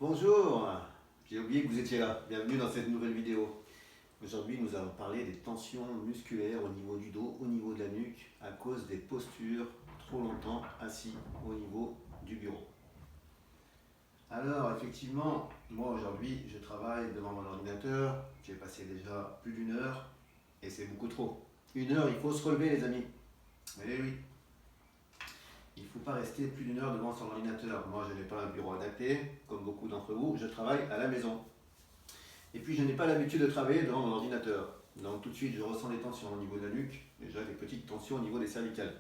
Bonjour, j'ai oublié que vous étiez là. Bienvenue dans cette nouvelle vidéo. Aujourd'hui, nous allons parler des tensions musculaires au niveau du dos, au niveau de la nuque, à cause des postures trop longtemps assis au niveau du bureau. Alors, effectivement, moi aujourd'hui, je travaille devant mon ordinateur. J'ai passé déjà plus d'une heure et c'est beaucoup trop. Une heure, il faut se relever, les amis. Eh oui. Il ne faut pas rester plus d'une heure devant son ordinateur. Moi, je n'ai pas un bureau adapté, comme beaucoup d'entre vous. Je travaille à la maison. Et puis, je n'ai pas l'habitude de travailler devant mon ordinateur. Donc, tout de suite, je ressens des tensions au niveau de la nuque. Déjà, des petites tensions au niveau des cervicales.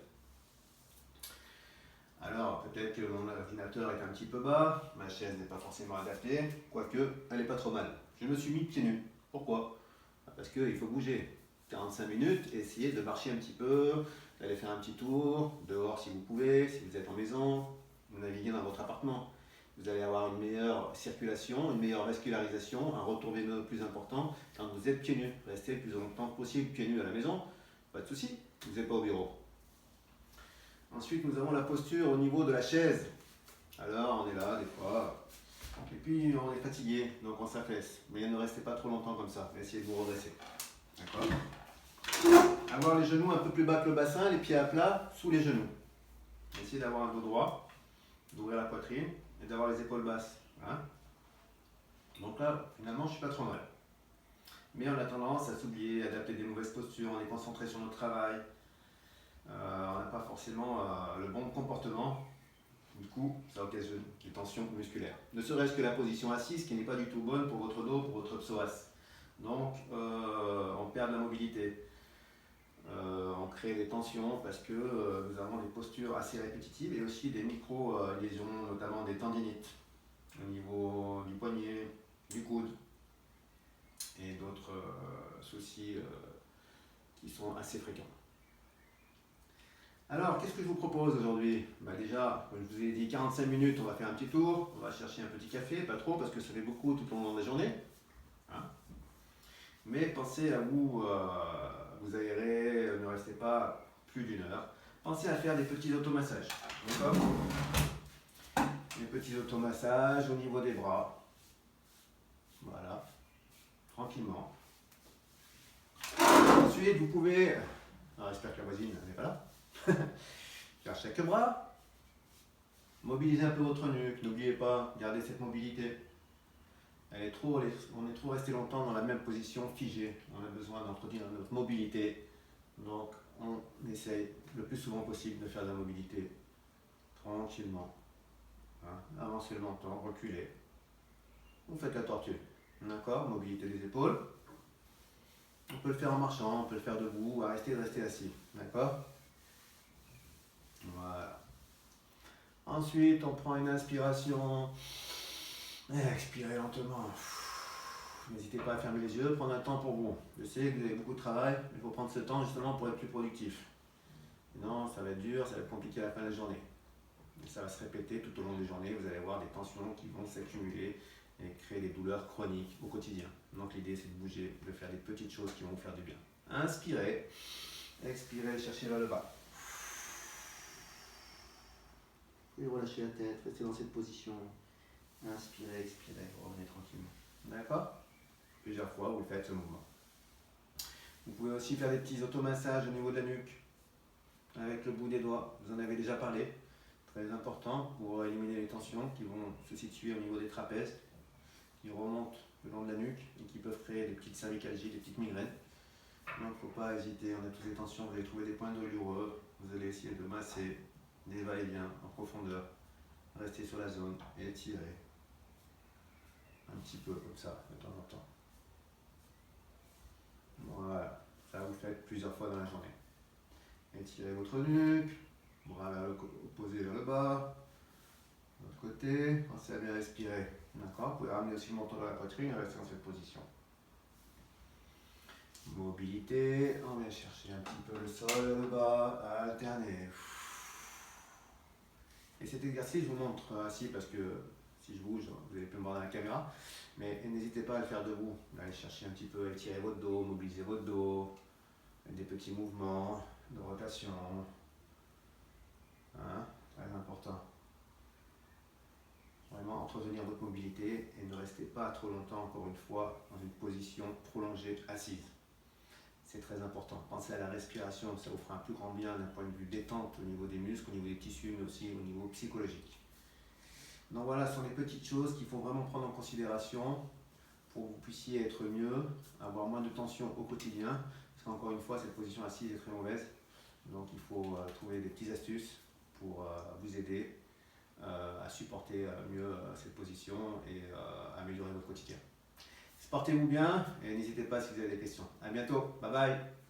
Alors, peut-être que mon ordinateur est un petit peu bas. Ma chaise n'est pas forcément adaptée. Quoique, elle n'est pas trop mal. Je me suis mis pieds nus. Pourquoi? Parce qu'il faut bouger. 45 minutes, essayez de marcher un petit peu, d'aller faire un petit tour, dehors si vous pouvez, si vous êtes en maison, vous naviguez dans votre appartement. Vous allez avoir une meilleure circulation, une meilleure vascularisation, un retour veineux plus important quand vous êtes pieds nus. Restez le plus longtemps possible pieds nus à la maison, pas de souci, vous n'êtes pas au bureau. Ensuite, nous avons la posture au niveau de la chaise. Alors, on est là des fois, et puis on est fatigué, donc on s'affaisse. Mais ne restez pas trop longtemps comme ça, essayez de vous redresser. D'accord? Avoir les genoux un peu plus bas que le bassin, les pieds à plat sous les genoux. Essayez d'avoir un dos droit, d'ouvrir la poitrine et d'avoir les épaules basses. Hein? Donc là, finalement, je ne suis pas trop mal. Mais on a tendance à s'oublier, à adapter des mauvaises postures, on est concentré sur notre travail. On n'a pas forcément le bon comportement. Du coup, ça occasionne des tensions musculaires. Ne serait-ce que la position assise qui n'est pas du tout bonne pour votre dos, pour votre psoas. Donc, on perd de la mobilité. On crée des tensions parce que nous avons des postures assez répétitives et aussi des micro-lésions, notamment des tendinites au niveau du poignet, du coude et d'autres soucis qui sont assez fréquents. Alors, qu'est-ce que je vous propose aujourd'hui? Déjà, comme je vous ai dit, 45 minutes, on va faire un petit tour, on va chercher un petit café, pas trop parce que ça fait beaucoup tout au long de la journée. Hein? Mais pensez à vous aérer, ne restez pas plus d'une heure. Pensez à faire des petits automassages. D'accord? Des petits automassages au niveau des bras. Voilà. Tranquillement. Ensuite, vous pouvez. Alors, j'espère que la voisine n'est pas là. Faire chaque bras. Mobilisez un peu votre nuque. N'oubliez pas, gardez cette mobilité. On est trop resté longtemps dans la même position figée. On a besoin d'entretenir notre mobilité. Donc, on essaye le plus souvent possible de faire de la mobilité tranquillement. Hein? Avancez le menton, reculez. Vous faites la tortue. D'accord? Mobilité des épaules. On peut le faire en marchant, on peut le faire debout, arrêtez de rester assis. D'accord? Voilà. Ensuite, on prend une inspiration. Et expirez lentement. N'hésitez pas à fermer les yeux, prendre un temps pour vous. Je sais que vous avez beaucoup de travail, mais il faut prendre ce temps justement pour être plus productif. Sinon, ça va être dur, ça va être compliqué à la fin de la journée. Et ça va se répéter tout au long des journées, vous allez avoir des tensions qui vont s'accumuler et créer des douleurs chroniques au quotidien. Donc l'idée c'est de bouger, de faire des petites choses qui vont vous faire du bien. Inspirez, expirez, cherchez vers le bas. Et relâchez la tête, restez dans cette position. Inspirez, expirez, revenez tranquillement. D'accord? Plusieurs fois, vous faites ce mouvement. Vous pouvez aussi faire des petits automassages au niveau de la nuque, avec le bout des doigts. Vous en avez déjà parlé. Très important pour éliminer les tensions qui vont se situer au niveau des trapèzes, qui remontent le long de la nuque et qui peuvent créer des petites cervicalgies, des petites migraines. Donc il ne faut pas hésiter, on a tous des tensions, vous allez trouver des points douloureux, vous allez essayer de masser des va-et-vient en profondeur, rester sur la zone et étirer un petit peu comme ça de temps en temps. Voilà, ça vous faites plusieurs fois dans la journée. Étirez votre nuque, bras opposés vers le bas, de l'autre côté, pensez à bien respirer. D'accord? Vous pouvez ramener aussi le menton dans la poitrine et rester dans cette position. Mobilité, on vient chercher un petit peu le sol vers le bas, alterner. Et cet exercice, je vous montre assis parce que si je bouge, vous allez plus me voir dans la caméra. Mais n'hésitez pas à le faire debout. Allez chercher un petit peu, étirer votre dos, mobiliser votre dos. Des petits mouvements de rotation. Hein, très important. vraiment entretenir votre mobilité et ne restez pas trop longtemps, encore une fois, dans une position prolongée assise. C'est très important. Pensez à la respiration, ça vous fera un plus grand bien d'un point de vue détente au niveau des muscles, au niveau des tissus, mais aussi au niveau psychologique. Donc voilà, ce sont les petites choses qu'il faut vraiment prendre en considération pour que vous puissiez être mieux, avoir moins de tension au quotidien. Parce qu'encore une fois, cette position assise est très mauvaise. Donc il faut trouver des petites astuces pour vous aider à supporter mieux cette position et améliorer votre quotidien. Portez-vous bien et n'hésitez pas si vous avez des questions. À bientôt, bye bye.